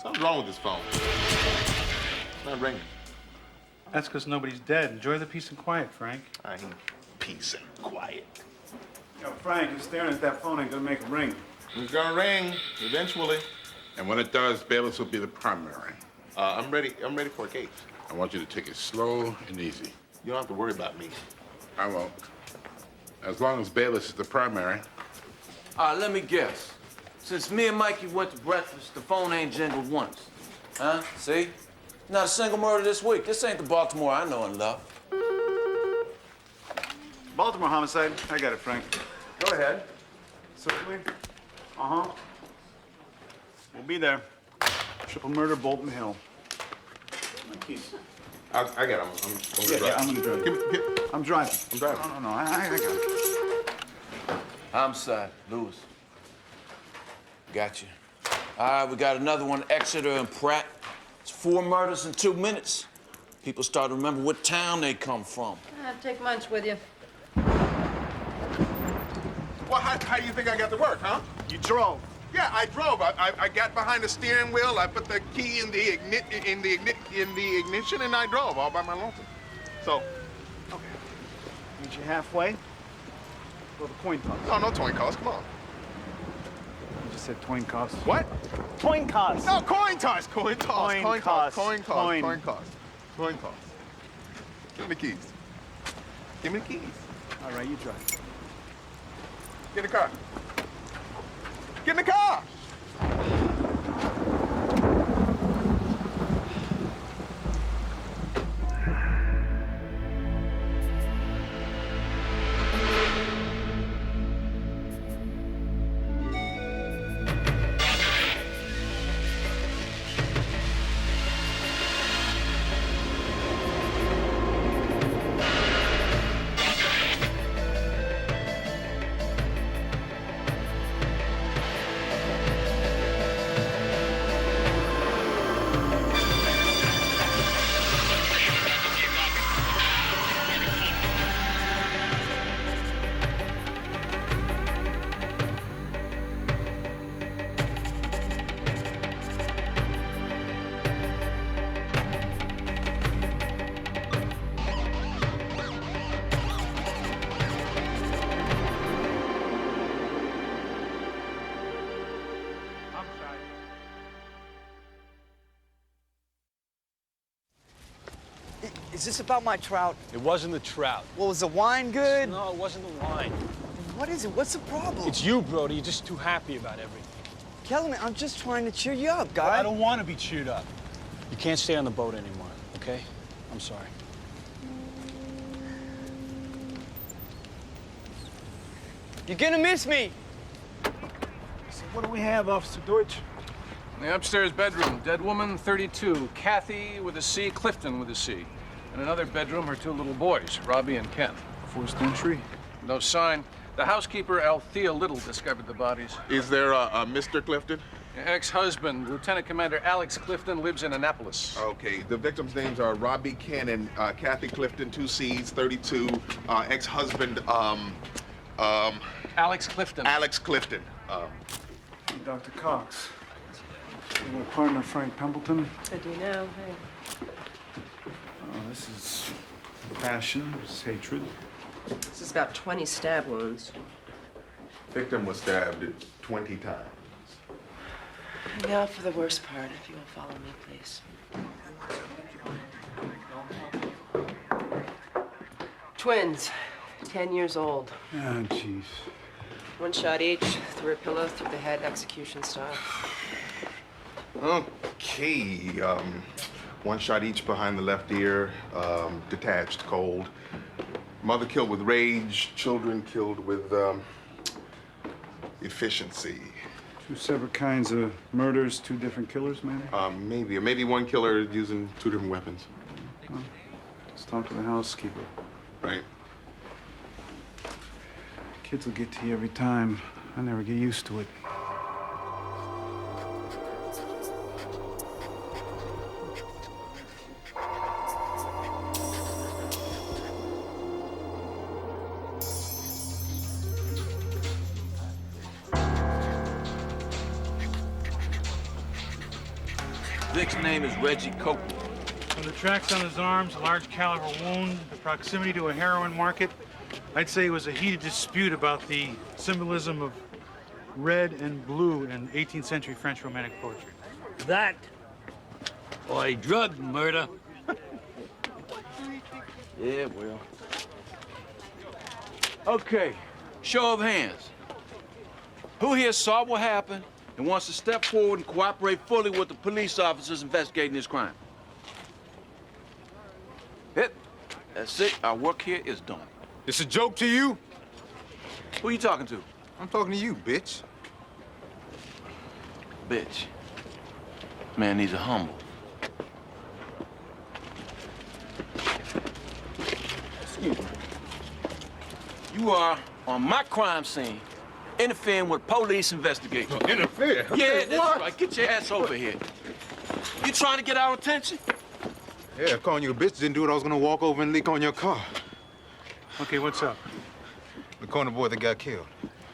Something's wrong with this phone. It's not ringing. That's because nobody's dead. Enjoy the peace and quiet, Frank. I need peace and quiet. Yo, Frank, you're staring at that phone ain't gonna make a ring. It's gonna ring eventually. And when it does, Bayliss will be the primary. I'm ready for a case. I want you to take it slow and easy. You don't have to worry about me. I won't. As long as Bayliss is the primary. Let me guess. Since me and Mikey went to breakfast, the phone ain't jingled once. Huh? See? Not a single murder this week. This ain't the Baltimore I know and love. Baltimore homicide. I got it, Frank. Go ahead. Certainly. Uh-huh. We'll be there. Triple murder, Bolton Hill. My keys. I got it. I'm gonna drive. I'm gonna drive. I'm driving. I'm driving. No, I got it. Homicide, Lewis. Got you. All right, we got another one, Exeter and Pratt. It's 4 murders in 2 minutes. People start to remember what town they come from. Take lunch with you. Well, how do you think I got to work, huh? You drove. Yeah, I drove. I got behind the steering wheel. I put the key in the ignition, and I drove all by my lonesome. So, Okay. Meet you halfway. Go to coin toss. no coin toss. Come on. You just said coin toss. What? Coin toss. No, coin toss. Coin toss. Coin Coin toss. toss. Coin toss. Coin. Coin toss. Coin toss. Give me the keys. Give me the keys. All right, you drive. Get in the car. Get in the car. Is this about my trout? It wasn't the trout. Well, was the wine good? No, it wasn't the wine. What is it? What's the problem? It's you, Brody. You're just too happy about everything. Kellerman, I'm just trying to cheer you up, guy. I don't want to be cheered up. You can't stay on the boat anymore, okay? I'm sorry. You're gonna miss me. So what do we have, Officer Deutsch? In the upstairs bedroom, dead woman, 32, Kathy with a C, Clifton with a C. In another bedroom, her 2 little boys, Robbie and Ken. Forced entry. No sign. The housekeeper, Althea Little, discovered the bodies. Is there a Mr. Clifton? Ex-husband, Lieutenant Commander Alex Clifton, lives in Annapolis. Okay. The victims' names are Robbie Ken and Kathy Clifton, 2 C's, 32. Ex-husband, Alex Clifton. Alex Clifton. Dr. Cox. My partner, Frank Pembleton. I do now. Hey. Oh, this is passion, this is hatred. This is about 20 stab wounds. Victim was stabbed 20 times. Now for the worst part, if you will follow me, please. Twins, 10 years old. Ah, jeez. 1 shot each, through a pillow, through the head, execution style. Okay. 1 shot each behind the left ear, detached, cold. Mother killed with rage, children killed with efficiency. 2 separate kinds of murders, 2 different killers, maybe? Maybe 1 killer using 2 different weapons. Well, let's talk to the housekeeper. Right. Kids will get to you every time. I never get used to it. Vic's name is Reggie Copeland. From the tracks on his arms, a large caliber wound, the proximity to a heroin market, I'd say it was a heated dispute about the symbolism of red and blue in 18th century French romantic poetry. That or a drug murder. Yeah, well. Okay, show of hands. Who here saw what happened and wants to step forward and cooperate fully with the police officers investigating this crime? That's it. Our work here is done. It's a joke to you? Who you talking to? I'm talking to you, bitch. Bitch. Man needs a humble. Excuse me. You are on my crime scene, interfering with police investigation. Interfere? Yeah, that's right. Get your ass over here. You trying to get our attention? Yeah, if calling you a bitch didn't do it, I was gonna walk over and leak on your car. Okay, what's up? The corner boy that got killed.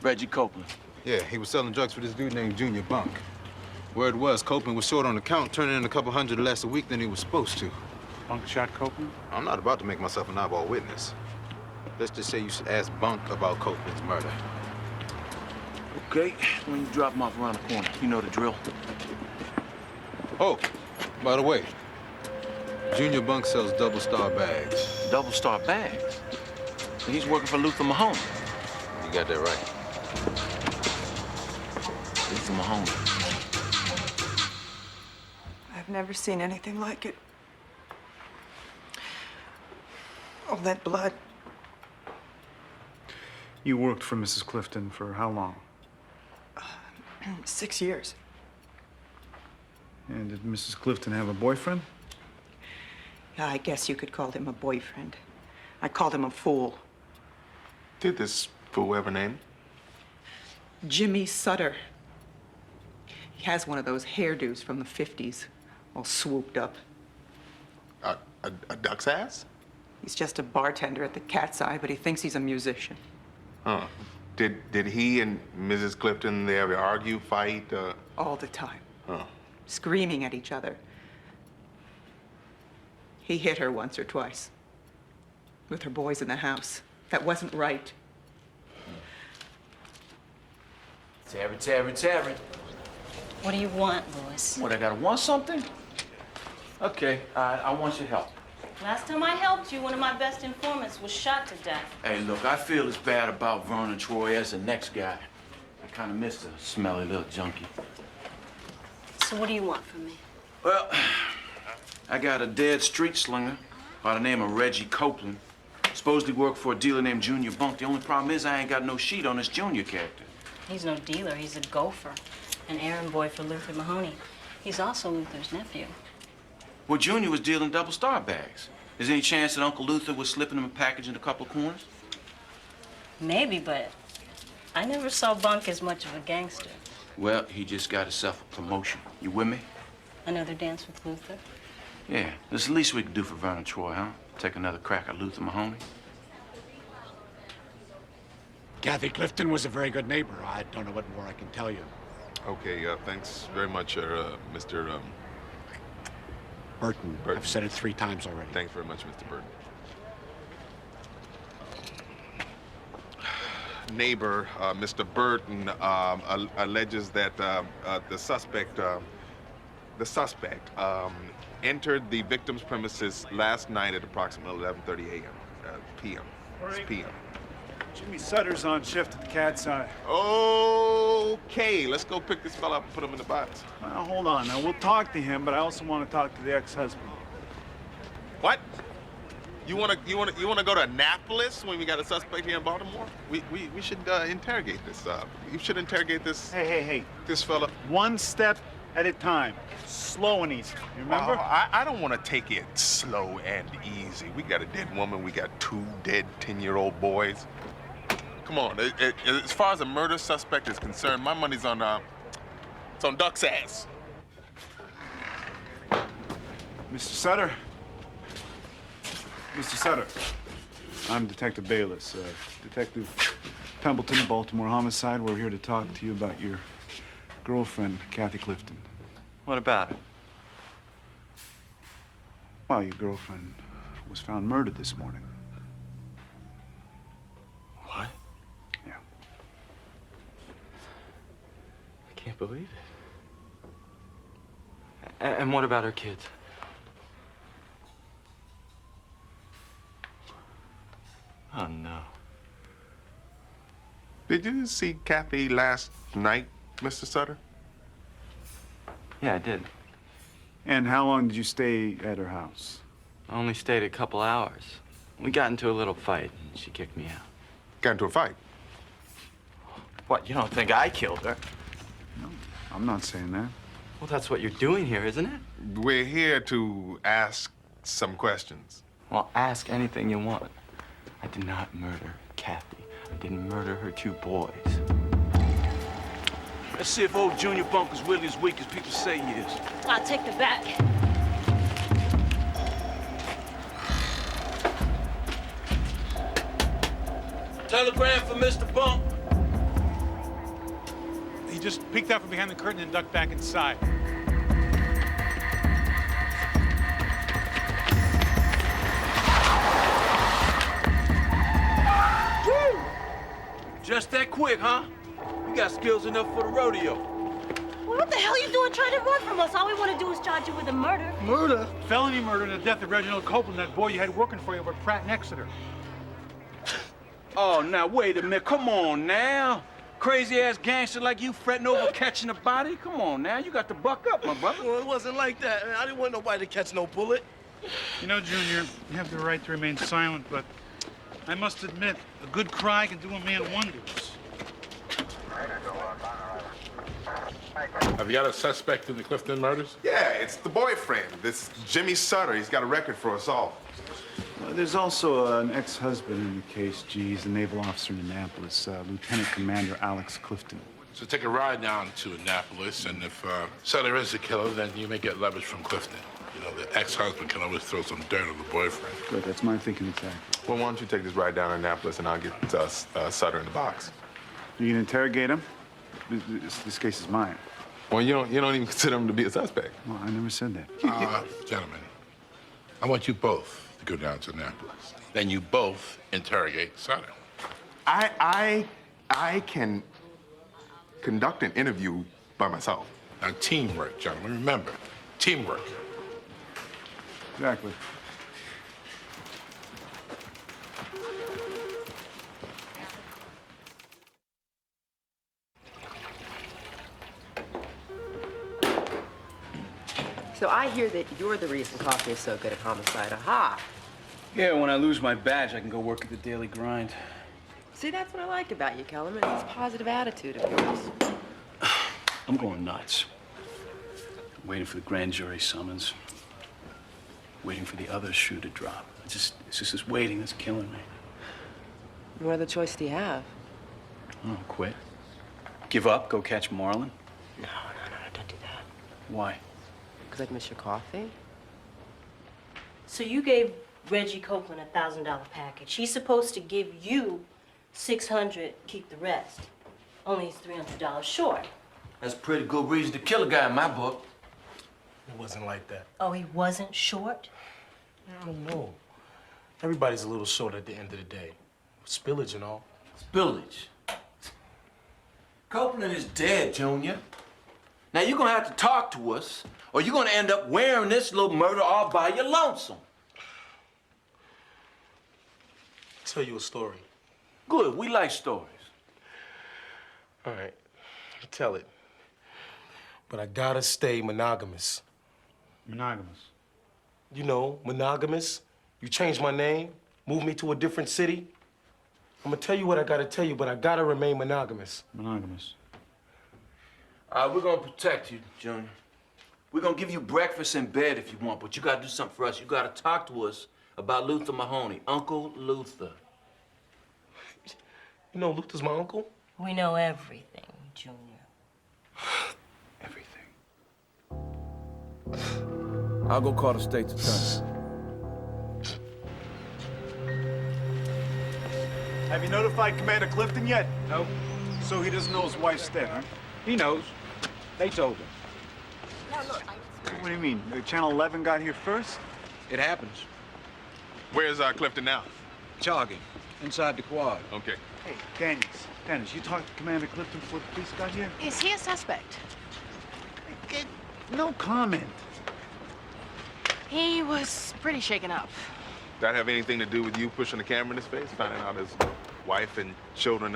Reggie Copeland. Yeah, he was selling drugs for this dude named Junior Bunk. Word was, Copeland was short on the count, turning in a couple hundred less a week than he was supposed to. Bunk shot Copeland? I'm not about to make myself an eyeball witness. Let's just say you should ask Bunk about Copeland's murder. Okay, when you drop him off around the corner, you know the drill. Oh, by the way, Junior Bunk sells double star bags. Double star bags. And he's working for Luther Mahoney. You got that right. Luther Mahoney. I've never seen anything like it. All that blood. You worked for Mrs. Clifton for how long? 6 years. And did Mrs. Clifton have a boyfriend? I guess you could call him a boyfriend. I called him a fool. Did this fool have a name? Jimmy Sutter. He has one of those hairdos from the 50s, all swooped up. A duck's ass? He's just a bartender at the Cat's Eye, but he thinks he's a musician. Huh. Did he and Mrs. Clifton, they ever argue, fight? All the time. Huh. Screaming at each other. He hit her once or twice. With her boys in the house. That wasn't right. Terry. What do you want, Louis? What, I gotta want something? Okay, I want your help. Last time I helped you, one of my best informants was shot to death. Hey, look, I feel as bad about Vernon Troy as the next guy. I kind of missed a smelly little junkie. So what do you want from me? Well, I got a dead street slinger by the name of Reggie Copeland. Supposedly worked for a dealer named Junior Bunk. The only problem is I ain't got no sheet on this Junior character. He's no dealer, he's a gopher. An errand boy for Luther Mahoney. He's also Luther's nephew. Well, Junior was dealing double star bags. Is there any chance that Uncle Luther was slipping him a package in a couple of corners? Maybe, but I never saw Bunk as much of a gangster. Well, he just got himself a promotion. You with me? Another dance with Luther? Yeah, that's the least we could do for Vernon Troy, huh? Take another crack at Luther Mahoney. Kathy Clifton was a very good neighbor. I don't know what more I can tell you. Okay, thanks very much, Mr. Burton. Burton. I've said it 3 times already. Thanks very much, Mr. Burton. Neighbor, Mr. Burton, alleges that the suspect entered the victim's premises last night at approximately 11:30 p.m. It's p.m. Jimmy Sutter's on shift at the Cat's Eye. Okay, let's go pick this fella up and put him in the box. Now, hold on. Now, we'll talk to him, but I also want to talk to the ex-husband. What? You wanna go to Annapolis when we got a suspect here in Baltimore? We should interrogate this. You should interrogate this. Hey. This fella. One step at a time. Slow and easy. You remember? I don't want to take it slow and easy. We got a dead woman. We got 2 dead 10-year-old boys. Come on. As far as a murder suspect is concerned, my money's on it's on Duck's ass. Mr. Sutter. Mr. Sutter. I'm Detective Bayliss. Detective Pembleton, Baltimore Homicide. We're here to talk to you about your girlfriend, Kathy Clifton. What about it? Well, your girlfriend was found murdered this morning. What? Yeah. I can't believe it. And what about her kids? Oh, no. Did you see Kathy last night, Mr. Sutter? Yeah, I did. And how long did you stay at her house? I only stayed a couple hours. We got into a little fight, and she kicked me out. Got into a fight? What, you don't think I killed her? No, I'm not saying that. Well, that's what you're doing here, isn't it? We're here to ask some questions. Well, ask anything you want. I did not murder Kathy. I didn't murder her 2 boys. Let's see if old Junior Bunk is really as weak as people say he is. I'll take the back. Telegram for Mr. Bunk. He just peeked out from behind the curtain and ducked back inside. Woo! Just that quick, huh? You got skills enough for the rodeo. Well, what the hell are you doing trying to run from us? All we want to do is charge you with a murder. Murder? Felony murder and the death of Reginald Copeland, that boy you had working for you over at Pratt and Exeter. Oh, now, wait a minute. Come on, now. Crazy-ass gangster like you fretting over catching a body? Come on, now. You got to buck up, my brother. Well, it wasn't like that. I didn't want nobody to catch no bullet. You know, Junior, you have the right to remain silent, but I must admit, a good cry can do a man wonders. Have you got a suspect in the Clifton murders? Yeah, it's the boyfriend. This Jimmy Sutter. He's got a record for assault. There's also an ex-husband in the case, G. He's a naval officer in Annapolis, Lieutenant Commander Alex Clifton. So take a ride down to Annapolis, and if Sutter is the killer, then you may get leverage from Clifton. You know, the ex-husband can always throw some dirt on the boyfriend. Good, that's my thinking exactly. Well, why don't you take this ride down to Annapolis, and I'll get Sutter in the box. You can interrogate him? This case is mine. Well, you don't even consider him to be a suspect. Well, I never said that. Gentlemen, I want you both to go down to Annapolis. Then you both interrogate Sutter. I can conduct an interview by myself. Now, teamwork, gentlemen. Remember, teamwork. Exactly. So I hear that you're the reason coffee is so good at Homicide. Aha! Yeah, when I lose my badge, I can go work at the Daily Grind. See, that's what I like about you, Kellerman, this positive attitude of yours. I'm going nuts. Waiting for the grand jury summons. Waiting for the other shoe to drop. It's just this waiting that's killing me. What other choice do you have? Oh, quit. Give up, go catch Marlin? No, don't do that. Why? Because I'd miss your coffee. So you gave Reggie Copeland a $1,000 package. He's supposed to give you $600, keep the rest. Only he's $300 short. That's a pretty good reason to kill a guy in my book. It wasn't like that. Oh, he wasn't short? I don't know. Everybody's a little short at the end of the day. Spillage and all. Spillage. Copeland is dead, Junior. Now, you're gonna have to talk to us, or you're gonna end up wearing this little murder all by your lonesome. Tell you a story. Good, we like stories. All right, I'll tell it. But I gotta stay monogamous. Monogamous? You know, monogamous. You change my name, move me to a different city. I'm gonna tell you what I gotta tell you, but I gotta remain monogamous. Monogamous. We're gonna protect you, Junior. We're gonna give you breakfast in bed if you want, but you gotta do something for us. You gotta talk to us about Luther Mahoney, Uncle Luther. You know Luther's my uncle? We know everything, Junior. Everything. I'll go call the state's attorney. Have you notified Commander Clifton yet? No. So he doesn't know his wife's dead, huh? He knows. They told him. What do you mean? Channel 11 got here first? It happens. Where's Clifton now? Jogging. Inside the quad. Okay. Hey, Daniels, you talked to Commander Clifton before the police got here? Is he a suspect? No comment. He was pretty shaken up. That have anything to do with you pushing the camera in his face, finding out his wife and children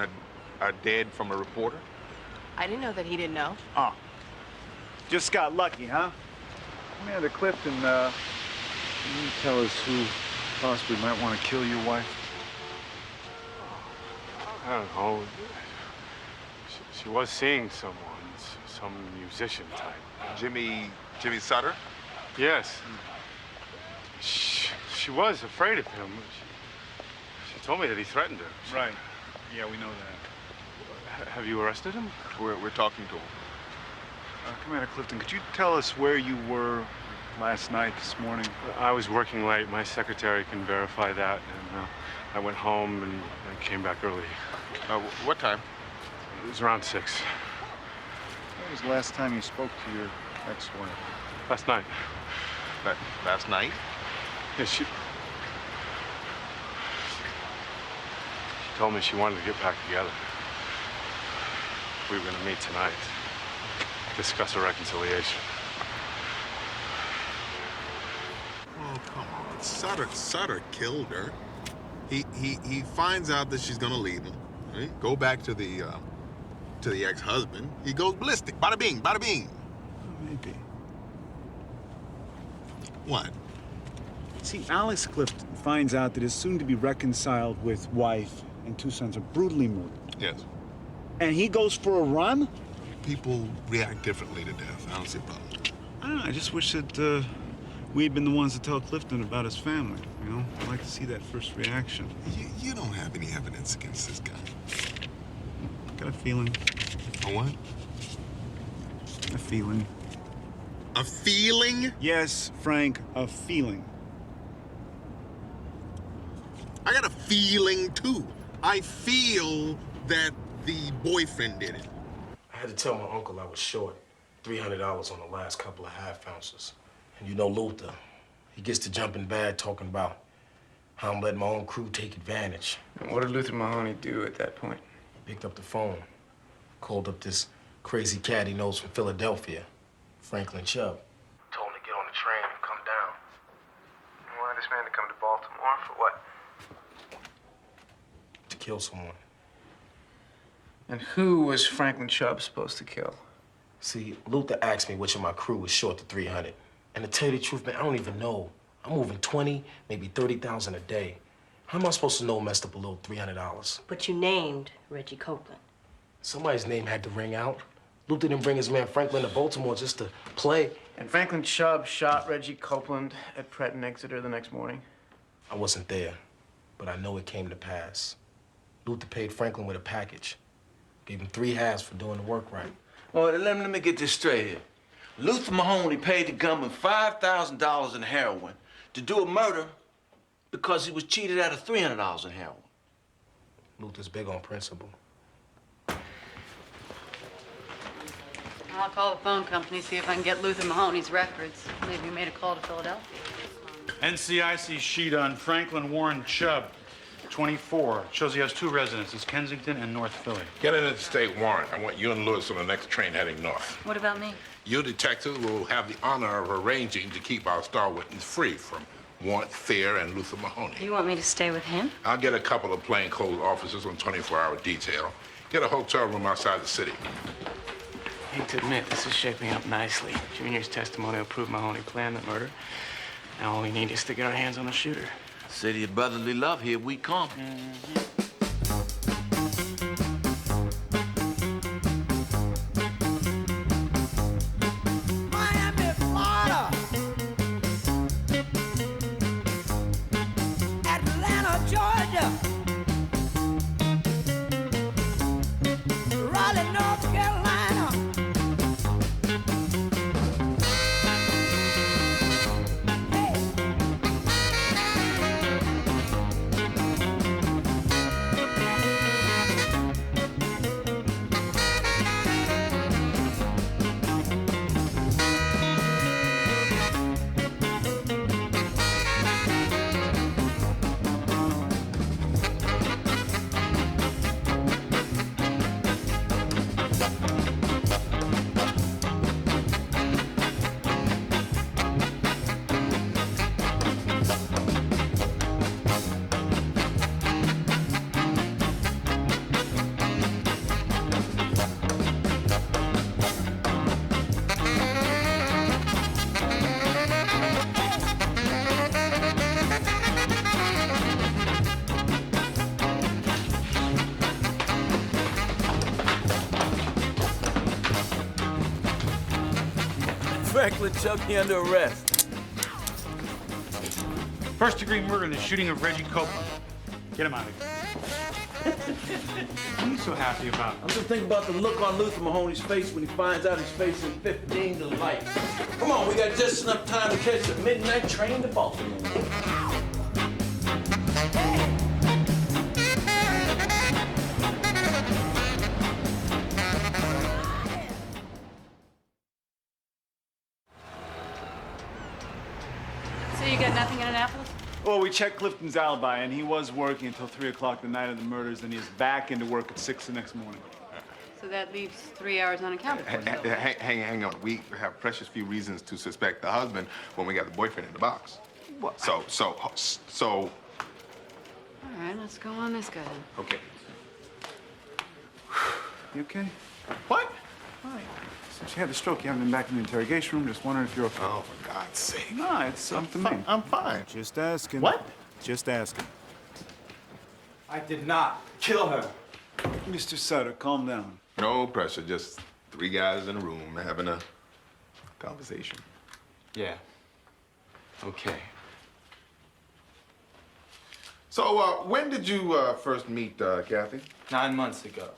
are dead from a reporter? I didn't know that he didn't know. Oh. Just got lucky, huh? Commander Clifton, can you tell us who possibly might want to kill your wife? I don't know. She was seeing someone, some musician type. Jimmy Sutter? Yes. She was afraid of him. She told me that he threatened her. Right. Yeah, we know that. Have you arrested him? We're talking to him. Commander Clifton, could you tell us where you were last night, this morning? I was working late. My secretary can verify that. And I went home and I came back early. What time? It was around 6. When was the last time you spoke to your ex-wife? Last night. Last night? Yeah, she told me she wanted to get back together. We were going to meet tonight, discuss a reconciliation. Oh, come on. Sutter killed her. He finds out that she's gonna leave him. Right? Go back to the ex-husband. He goes ballistic. Bada bing, bada bing. Maybe. What? See, Alex Clifton finds out that his soon-to-be reconciled with wife and 2 sons are brutally murdered. Yes. And he goes for a run? People react differently to death. I don't see a problem. I don't know. I just wish that we'd been the ones to tell Clifton about his family, you know? I'd like to see that first reaction. You don't have any evidence against this guy. Got a feeling. A what? A feeling. A feeling? Yes, Frank, a feeling. I got a feeling, too. I feel that the boyfriend did it. I had to tell my uncle I was short $300 on the last couple of half ounces. And you know Luther, he gets to jumping bad talking about how I'm letting my own crew take advantage. And what did Luther Mahoney do at that point? Picked up the phone, called up this crazy cat he knows from Philadelphia, Franklin Chubb. Told him to get on the train and come down. You wanted this man to come to Baltimore for what? To kill someone. And who was Franklin Chubb supposed to kill? See, Luther asked me which of my crew was short the 300. And to tell you the truth, man, I don't even know. I'm moving 20, maybe 30,000 a day. How am I supposed to know messed up a little $300? But you named Reggie Copeland. Somebody's name had to ring out. Luther didn't bring his man Franklin to Baltimore just to play. And Franklin Chubb shot Reggie Copeland at Pratt and Exeter the next morning? I wasn't there, but I know it came to pass. Luther paid Franklin with a package. Gave him 3 halves for doing the work right. Well, let me get this straight here. Luther Mahoney paid the gunman $5,000 in heroin to do a murder because he was cheated out of $300 in heroin. Luther's big on principle. I'll call the phone company, see if I can get Luther Mahoney's records. Maybe he made a call to Philadelphia. NCIC sheet on Franklin Warren Chubb, 24. Shows he has 2 residences, Kensington and North Philly. Get an interstate warrant. I want you and Lewis on the next train heading north. What about me? You detectives will have the honor of arranging to keep our star witness free from Warrant Fear and Luther Mahoney. You want me to stay with him? I'll get a couple of plainclothes officers on 24-hour detail. Get a hotel room outside the city. I hate to admit, this is shaping up nicely. Junior's testimony will prove Mahoney planned the murder. Now all we need is to get our hands on the shooter. City of brotherly love, here we come. Miami, Florida. Atlanta, Georgia. Raleigh, North Carolina. Hey. Franklin Chucky under arrest. First-degree murder in the shooting of Reggie Copeland. Get him out of here. What are you so happy about? I'm just thinking about the look on Luther Mahoney's face when he finds out he's facing 15 to life. Come on, we got just enough time to catch the midnight train to Baltimore. So you got nothing in Annapolis? Well, we checked Clifton's alibi, and he was working until 3 o'clock the night of the murders, and he is back into work at 6 the next morning. So that leaves 3 hours unaccounted for. still. Hang on. We have precious few reasons to suspect the husband when we got the boyfriend in the box. What? So. All right, let's go on this guy then. Okay. You okay? What? Hi. Since you had the stroke, you haven't been back in the interrogation room. Just wondering if you're okay. Oh, for God's sake. No, it's up to me. I'm fine. Just asking. What? Just asking. I did not kill her. Mr. Sutter, calm down. No pressure. Just 3 guys in a room having a conversation. Yeah. Okay. So, when did you first meet Kathy? 9 months ago.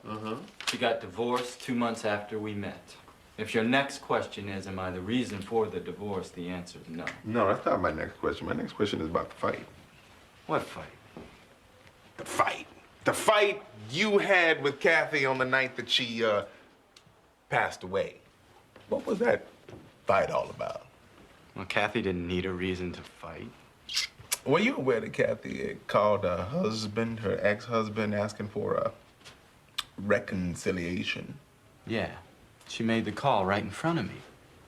She got divorced 2 months after we met. If your next question is, am I the reason for the divorce, the answer is no. No, that's not my next question. My next question is about the fight. What fight? The fight. The fight you had with Kathy on the night that she passed away. What was that fight all about? Well, Kathy didn't need a reason to fight. Were you aware that Kathy called her husband, her ex-husband, asking for a reconciliation? Yeah. She made the call right in front of me.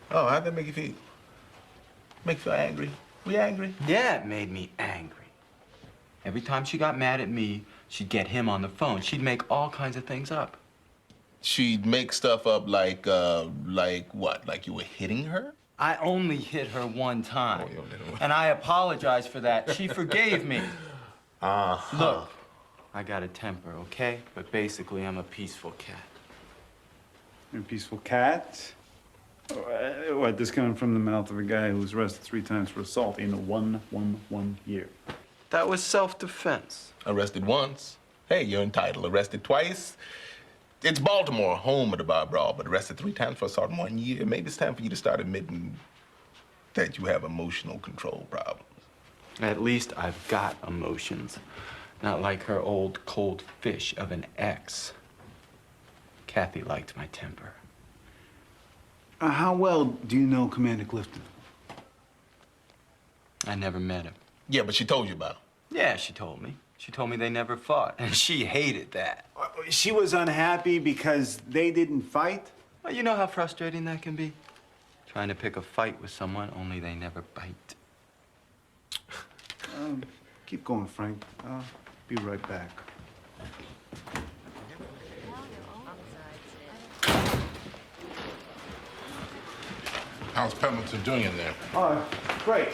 Oh, how'd that make you feel? Make you feel angry? Were you angry? Yeah, it made me angry. Every time she got mad at me, she'd get him on the phone. She'd make all kinds of things up. She'd make stuff up like what? Like you were hitting her? I only hit her one time. Oh, you only hit her one. And I apologize for that. She forgave me. Uh-huh. Look, I got a temper, okay? But basically, I'm a peaceful cat. You're a peaceful cat? What, this coming from the mouth of a guy who was arrested 3 times for assault in 1 year. That was self-defense. Arrested once. Hey, you're entitled. Arrested twice. It's Baltimore, home of the bar brawl, but arrested 3 times for assault in 1 year. Maybe it's time for you to start admitting that you have emotional control problems. At least I've got emotions. Not like her old cold fish of an ex. Kathy liked my temper. How well do you know Commander Clifton? I never met him. Yeah, but she told you about him. Yeah, she told me. She told me they never fought, and she hated that. She was unhappy because they didn't fight? Well, you know how frustrating that can be? Trying to pick a fight with someone, only they never bite. Keep going, Frank. I'll be right back. How's Pembleton doing in there? Oh, great.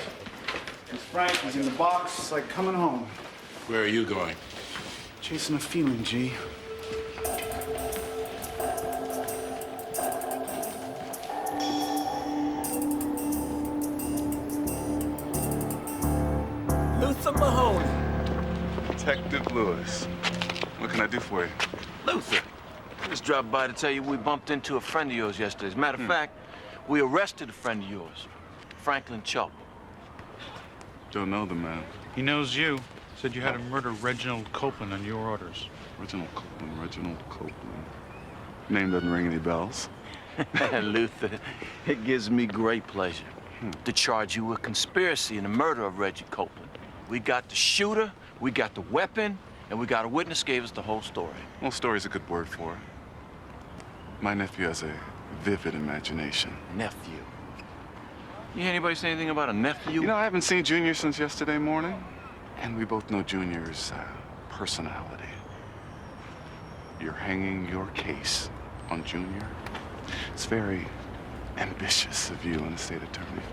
Miss Frank is in the box. It's like coming home. Where are you going? Chasing a feeling, G. Luther Mahoney. Detective Lewis. What can I do for you? Luther, I just dropped by to tell you we bumped into a friend of yours yesterday. As a matter of fact, we arrested a friend of yours, Franklin Chuck. Don't know the man. He knows you. Said you had to murder Reginald Copeland on your orders. Reginald Copeland. Name doesn't ring any bells. Luther, it gives me great pleasure to charge you with conspiracy in the murder of Reggie Copeland. We got the shooter, we got the weapon, and we got a witness gave us the whole story. Well, story's a good word for it. My nephew has a vivid imagination. Nephew. You hear anybody say anything about a nephew? You know, I haven't seen Junior since yesterday morning. And we both know Junior's personality. You're hanging your case on Junior. It's very ambitious of you and the state attorney.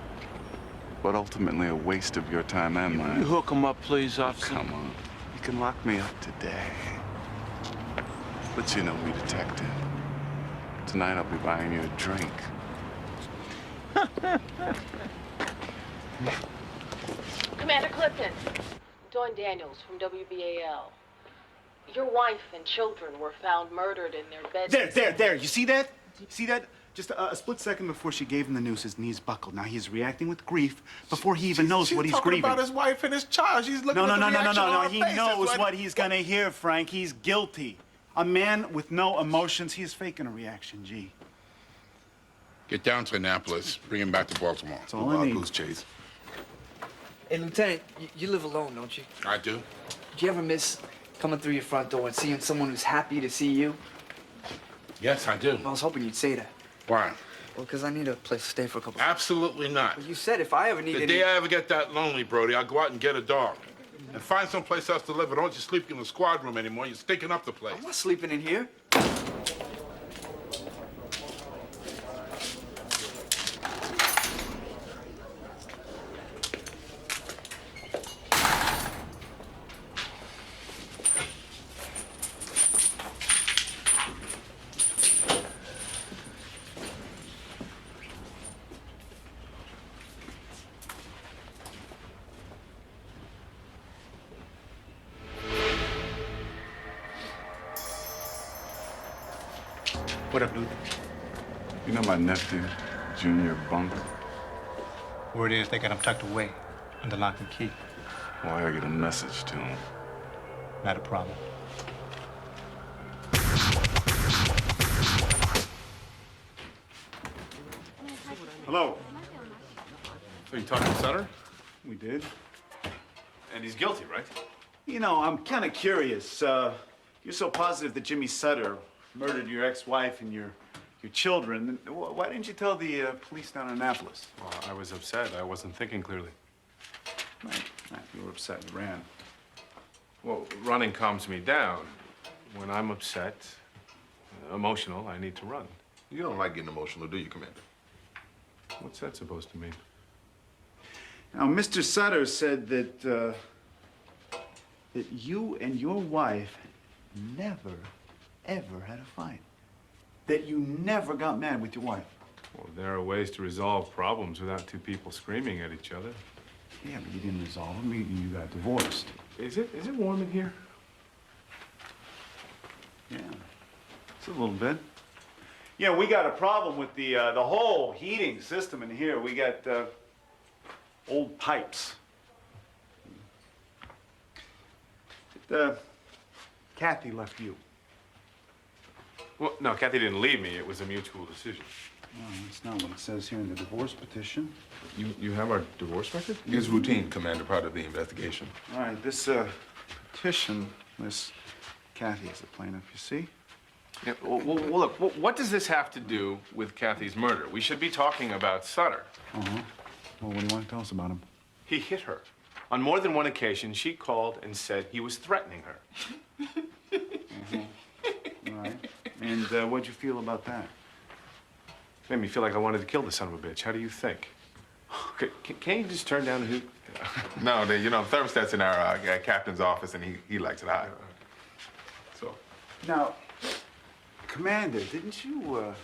But ultimately a waste of your time and mine. You hook him up, please, officer. Come on. You can lock me up today. But you know me, detective. Tonight I'll be buying you a drink. Commander Clifton, Dawn Daniels from WBAL. Your wife and children were found murdered in their bed. There. You see that? See that? Just a split second before she gave him the news, his knees buckled. Now he's reacting with grief before he even knows what he's grieving. She's talking about his wife and his child. She's looking at the reaction on her He face. knows what he's gonna hear, Frank. He's guilty. A man with no emotions, he is faking a reaction, G. Get down to Annapolis. Bring him back to Baltimore. That's all I need. Goose chase. Hey, Lieutenant, you live alone, don't you? I do. Did you ever miss coming through your front door and seeing someone who's happy to see you? Yes, I do. I was hoping you'd say that. Why? Well, because I need a place to stay for a couple. Absolutely not. Well, you said if I ever need The any... day I ever get that lonely, Brody, I'll go out and get a dog. And find someplace else to live. I don't want you sleeping in the squad room anymore. You're stinking up the place. I'm not sleeping in here. What up, Luther? You know my nephew, Junior Bunk? Word is they got him tucked away under lock and key. Well, I gotta get a message to him. Not a problem. Hello. So you talking to Sutter? We did. And he's guilty, right? You know, I'm kind of curious. You're so positive that Jimmy Sutter murdered your ex-wife and your children. Why didn't you tell the police down in Annapolis? Well, I was upset. I wasn't thinking clearly. Right. You were upset and ran. Well, running calms me down. When I'm upset, emotional, I need to run. You don't like getting emotional, do you, Commander? What's that supposed to mean? Now, Mr. Sutter said that that you and your wife never, ever had a fight. That you never got mad with your wife. Well, there are ways to resolve problems without two people screaming at each other. Yeah, but you didn't resolve them. You got divorced. Is it warm in here? Yeah, it's a little bit. Yeah, we got a problem with the whole heating system in here. We got old pipes. Kathy left you. Well, no, Kathy didn't leave me. It was a mutual decision. No, that's not what it says here in the divorce petition. You have our divorce record? It's routine, Commander, part of the investigation. All right, this petition lists Kathy as the plaintiff, you see? Yeah, well, look, what does this have to do with Kathy's murder? We should be talking about Sutter. Uh-huh. Well, what do you want to tell us about him? He hit her. On more than one occasion, she called and said he was threatening her. All right. And what'd you feel about that? Made me feel like I wanted to kill the son of a bitch. How do you think? Can't you just turn down the hoot? No, you know, thermostat's in our captain's office, and he likes it hot. So. Now, Commander, didn't you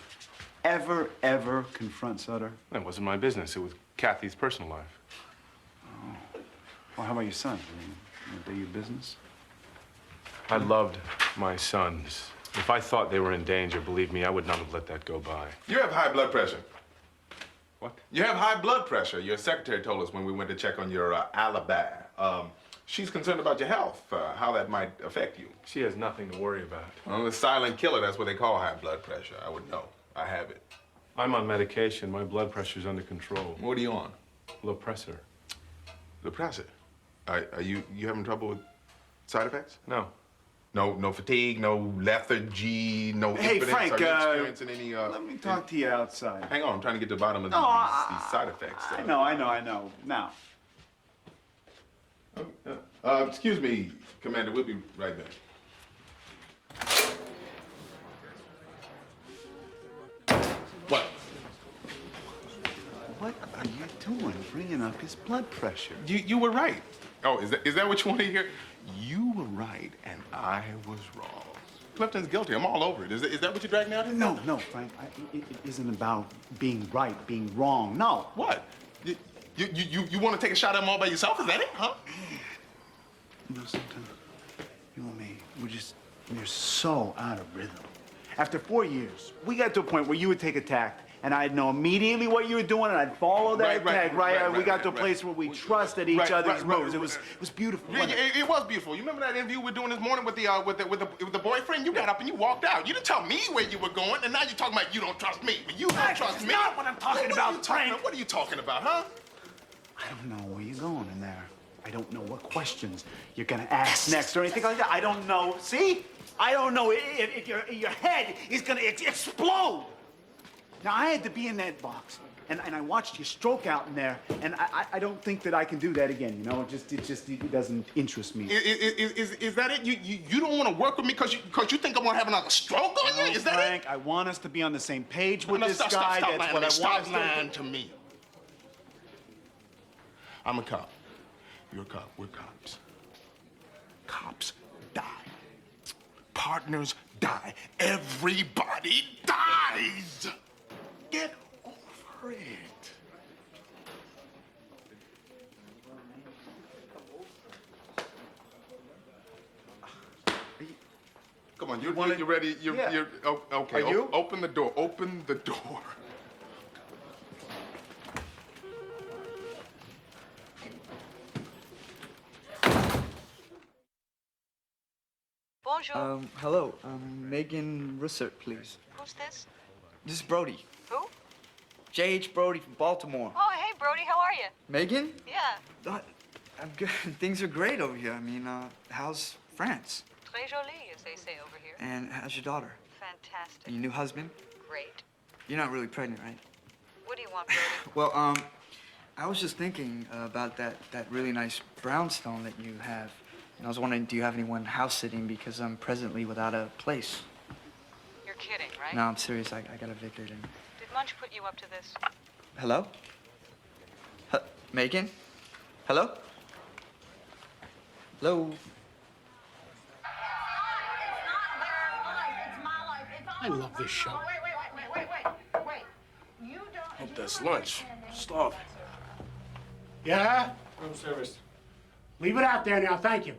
ever confront Sutter? That wasn't my business. It was Kathy's personal life. Oh. Well, how about your sons? Are they your business? I loved my sons. If I thought they were in danger, believe me, I would not have let that go by. You have high blood pressure. What? You have high blood pressure. Your secretary told us when we went to check on your alibi. She's concerned about your health, how that might affect you. She has nothing to worry about. Well, the silent killer, that's what they call high blood pressure. I would know. I have it. I'm on medication. My blood pressure's under control. What are you on? Lopressor. Lopressor? Are you having trouble with side effects? No. No fatigue, no lethargy, no Hey, impotence. Frank, Are you experiencing any, let me talk to you outside. Hang on, I'm trying to get to the bottom of No, these side effects. I know. Now. Excuse me, Commander, we'll be right back. What? What are you doing, bringing up his blood pressure? You were right. Oh, is that what you want to hear? You were right, and I was wrong. Clifton's guilty. I'm all over it. Is that what you're dragging out here? No, Frank. It isn't about being right, being wrong. No. What? You want to take a shot at them all by yourself? Is that it, huh? You know something? You and me, we're so out of rhythm. After 4 years, we got to a point where you would take a tack, and I'd know immediately what you were doing, and I'd follow that tag, right? We got to a place where we trusted each other's moves. It was beautiful. It was beautiful. You remember that interview we were doing this morning with the boyfriend? You got up and you walked out. You didn't tell me where you were going, and now you're talking about you don't trust me. But you don't trust me. That's not what I'm talking about, Frank. What are you talking about, huh? I don't know where you're going in there. I don't know what questions you're gonna ask next or anything like that. I don't know. See? I don't know if your head is gonna explode. Now, I had to be in that box, and I watched you stroke out in there, and I don't think that I can do that again, you know? It doesn't interest me. Is that it? You don't want to work with me because you think I'm gonna have another stroke on you? Is that Frank, it? I want us to be on the same page with this Stop guy. lying That's to what me. I want Stop us to lying to me. I'm a cop. You're a cop. We're cops. Cops die. Partners die. Everybody dies. Get over it. Come on, you're ready. You're okay. Are you? Open the door. Open the door. Bonjour. Hello. Megan Russert, please. Who's this? This is Brody. Who? J.H. Brody from Baltimore. Oh, hey, Brody, how are you? Megan? Yeah. I'm good. Things are great over here. I mean, how's France? Très jolie, as they say over here. And how's your daughter? Fantastic. And your new husband? Great. You're not really pregnant, right? What do you want, Brody? Well, I was just thinking about that really nice brownstone that you have. And I was wondering, do you have anyone house sitting because I'm presently without a place? You're kidding, right? No, I'm serious. I got evicted and... Did Munch put you up to this? Hello? Megan? Hello? Hello? I love this show. Wait. You don't. Hope that's lunch. Starving. Yeah? Room service. Leave it out there now, thank you.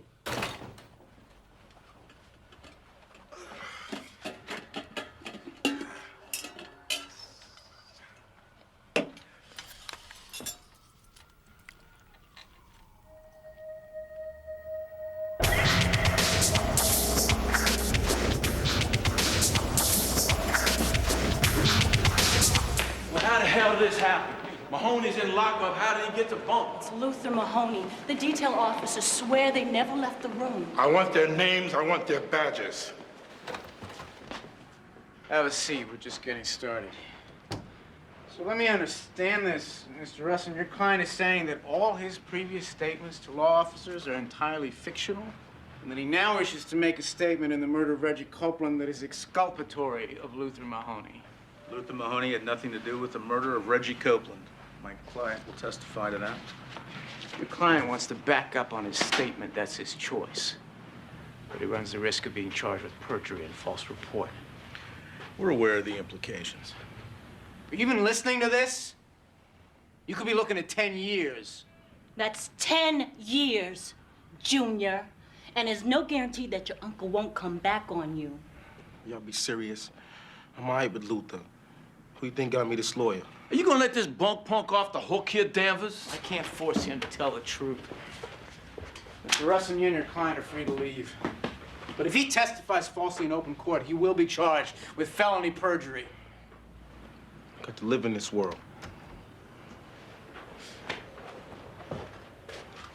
Well, how the hell did this happen? Mahoney's in lockup. How did he get to bunk? It's Luther Mahoney. The detail officers swear they never left the room. I want their names, I want their badges. Have a seat. We're just getting started. So let me understand this, Mr. Russell. Your client is saying that all his previous statements to law officers are entirely fictional, and that he now wishes to make a statement in the murder of Reggie Copeland that is exculpatory of Luther Mahoney. Luther Mahoney had nothing to do with the murder of Reggie Copeland. My client will testify to that. Your client wants to back up on his statement. That's his choice. But he runs the risk of being charged with perjury and false report. We're aware of the implications. Are you even listening to this? You could be looking at 10 years. That's 10 years, Junior. And there's no guarantee that your uncle won't come back on you. Y'all be serious. I'm all right with Luther. Who you think got me this lawyer? Are you gonna let this bunk punk off the hook here, Danvers? I can't force him to tell the truth. Mr. Russell, you and your client are free to leave. But if he testifies falsely in open court, he will be charged with felony perjury. Got to live in this world.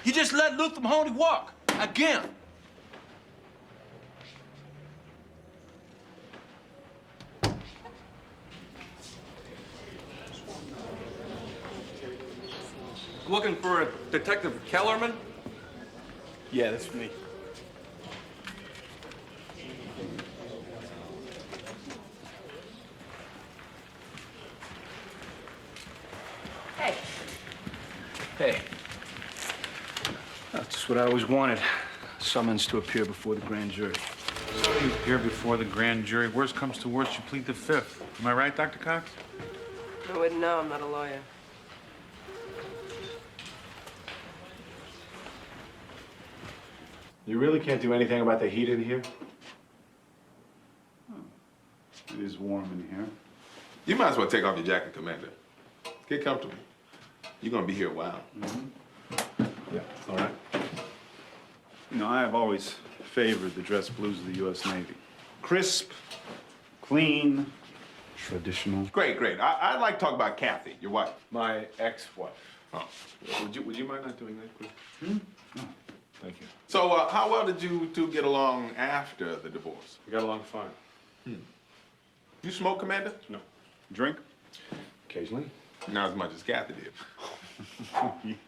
You just let Luther Mahoney walk again. Looking for a Detective Kellerman? Yeah, that's me. Hey. Hey. That's just what I always wanted. Summons to appear before the grand jury. You appear before the grand jury. Worst comes to worst, you plead the fifth. Am I right, Dr. Cox? I wouldn't know. I'm not a lawyer. You really can't do anything about the heat in here? It is warm in here. You might as well take off your jacket, Commander. Get comfortable. You're gonna be here a while. Yeah, all right. You know, I have always favored the dress blues of the U.S. Navy. Crisp, clean, traditional. Great, great. I'd like to talk about Kathy, your wife. My ex-wife. Oh. Would you mind not doing that, please? No. Thank you. So, how well did you two get along after the divorce? We got along fine. You smoke, Commander? No. Drink? Occasionally. Not as much as Kathy did.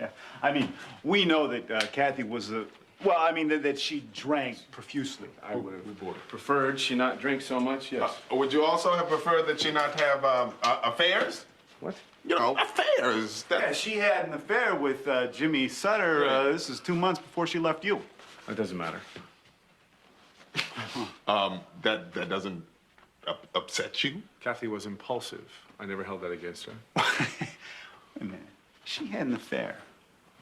Yeah. I mean, we know that Kathy was a... Well, I mean, that she drank profusely. I would have preferred she not drink so much, yes. Would you also have preferred that she not have affairs? What? You know, affairs. Yeah, she had an affair with Jimmy Sutter. This is 2 months before she left you. That doesn't matter. That doesn't upset you? Kathy was impulsive. I never held that against her. Wait a minute. She had an affair.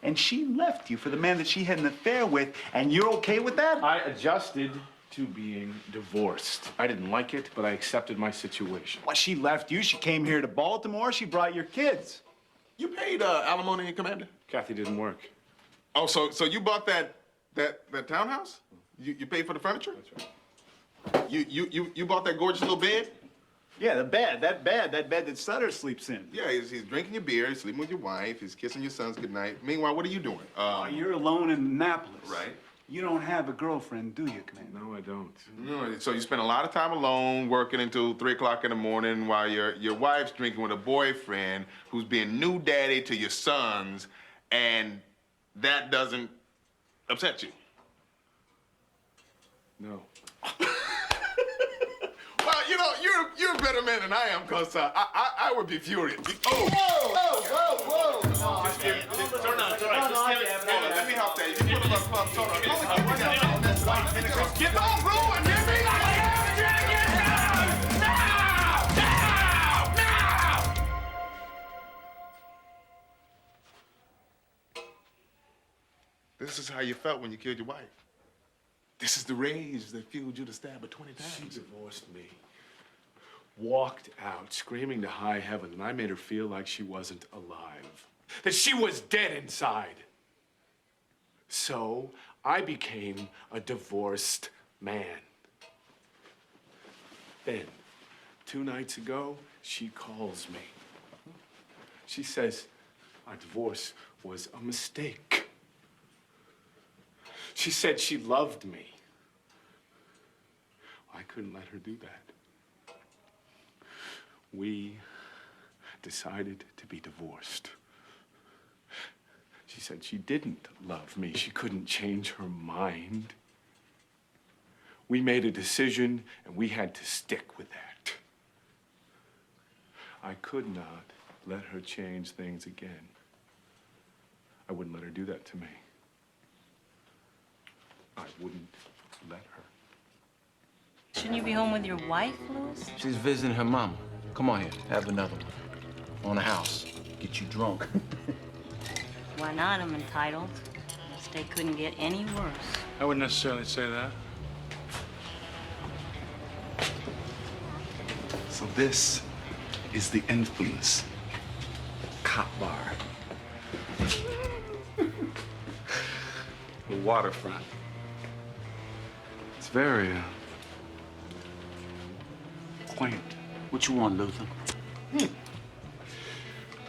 And she left you for the man that she had an affair with, and you're okay with that? I adjusted to being divorced. I didn't like it, but I accepted my situation. Well, she left you. She came here to Baltimore. She brought your kids. You paid alimony, Commander? Kathy didn't work. Oh, so you bought that townhouse? You paid for the furniture? That's right. You bought that gorgeous little bed? Yeah, that bed that Sutter sleeps in. Yeah, he's drinking your beer, he's sleeping with your wife, he's kissing your sons goodnight. Meanwhile, what are you doing? You're alone in Annapolis. Right. You don't have a girlfriend, do you, Commander? No, I don't. No, so you spend a lot of time alone, working until 3 o'clock in the morning while your wife's drinking with a boyfriend who's being new daddy to your sons, and that doesn't upset you? No. Well, you know, you're a better man than I am, because I would be furious. Oh! Whoa! Just give it. Turn on. Let me help that. You put him up. Get off, Ruin! Get me like now! This is how you felt when you killed your wife. This is the rage that fueled you to stab her 20 times. She divorced me. Walked out screaming to high heaven, and I made her feel like she wasn't alive. That she was dead inside. So I became a divorced man. Then, 2 nights ago, she calls me. She says our divorce was a mistake. She said she loved me. I couldn't let her do that. We decided to be divorced. She said she didn't love me. She couldn't change her mind. We made a decision, and we had to stick with that. I could not let her change things again. I wouldn't let her do that to me. I wouldn't let her. Shouldn't you be home with your wife, Louis? She's visiting her mama. Come on here, have another one. On the house. Get you drunk. Why not? I'm entitled. This day couldn't get any worse. I wouldn't necessarily say that. So this is the infamous cop bar. The waterfront. It's very quaint. What you want, Luther?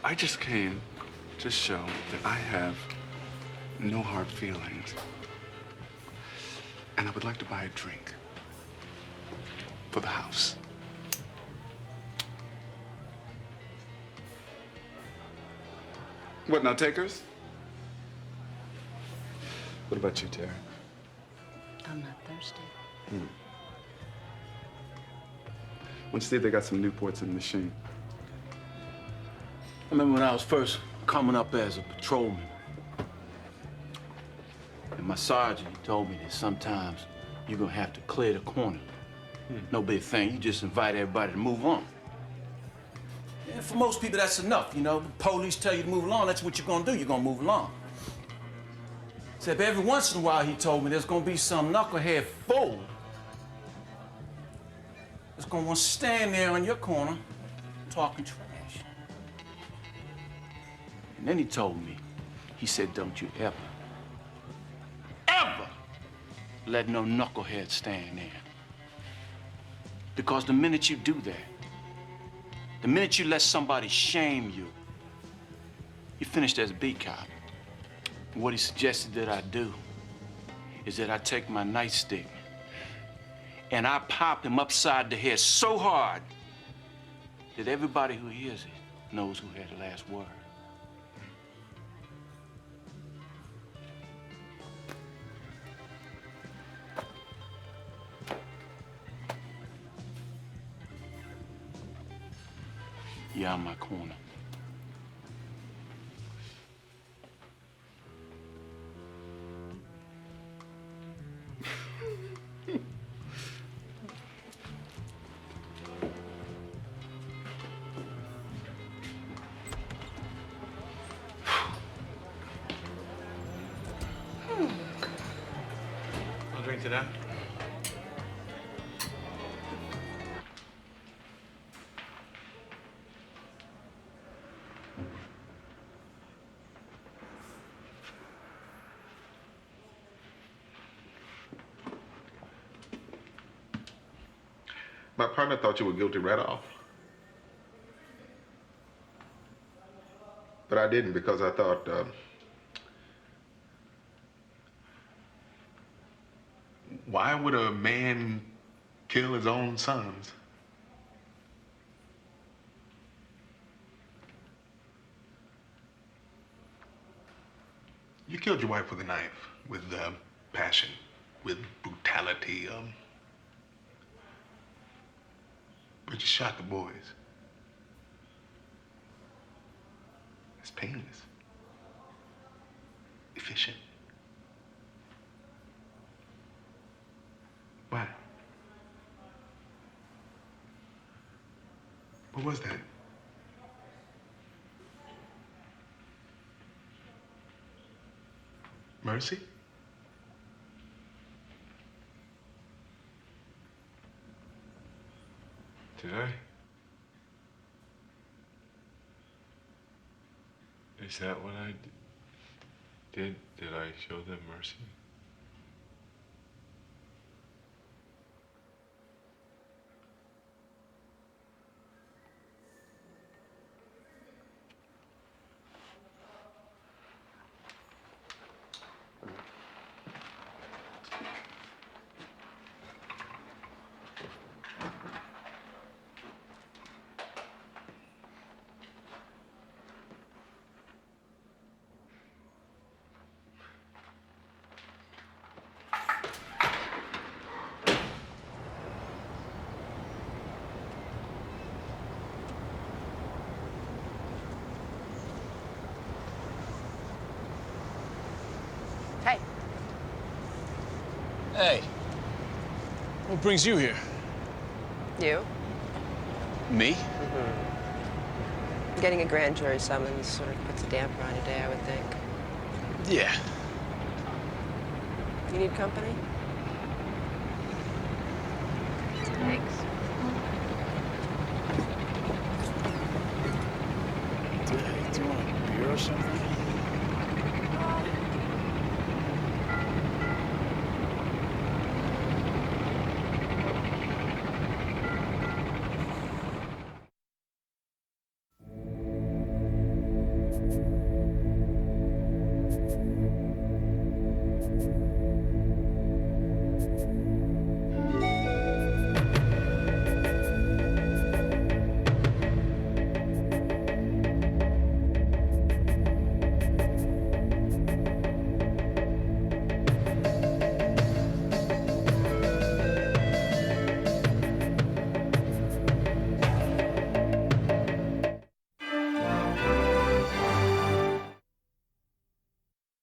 I just came to show that I have no hard feelings. And I would like to buy a drink for the house. What now, takers? What about you, Terry? I'm not thirsty. Want you see if they got some Newports in the machine? I remember when I was first coming up as a patrolman. And my sergeant, he told me that sometimes you're gonna have to clear the corner. No big thing, you just invite everybody to move on. And for most people, that's enough, you know. The police tell you to move along, that's what you're gonna do, you're gonna move along. Except every once in a while, he told me, there's gonna be some knucklehead fool that's gonna want to stand there on your corner talking trash. And then he told me, he said, don't you ever let no knucklehead stand there. Because the minute you do that, the minute you let somebody shame you, you're finished as a beat cop. And what he suggested that I do is that I take my nightstick and I pop him upside the head so hard that everybody who hears it knows who had the last word. You're out of my corner. I'll drink to that. My partner thought you were guilty right off. But I didn't because I thought, why would a man kill his own sons? You killed your wife with a knife, with passion, with brutality. But you shot the boys. It's painless. Efficient. Why? What was that? Mercy? Did I? Is that what I did? Did I show them mercy? Hey. Hey, what brings you here? You? Me? Getting a grand jury summons sort of puts a damper on your day, I would think. Yeah. You need company? Thanks. Do you want a beer or something?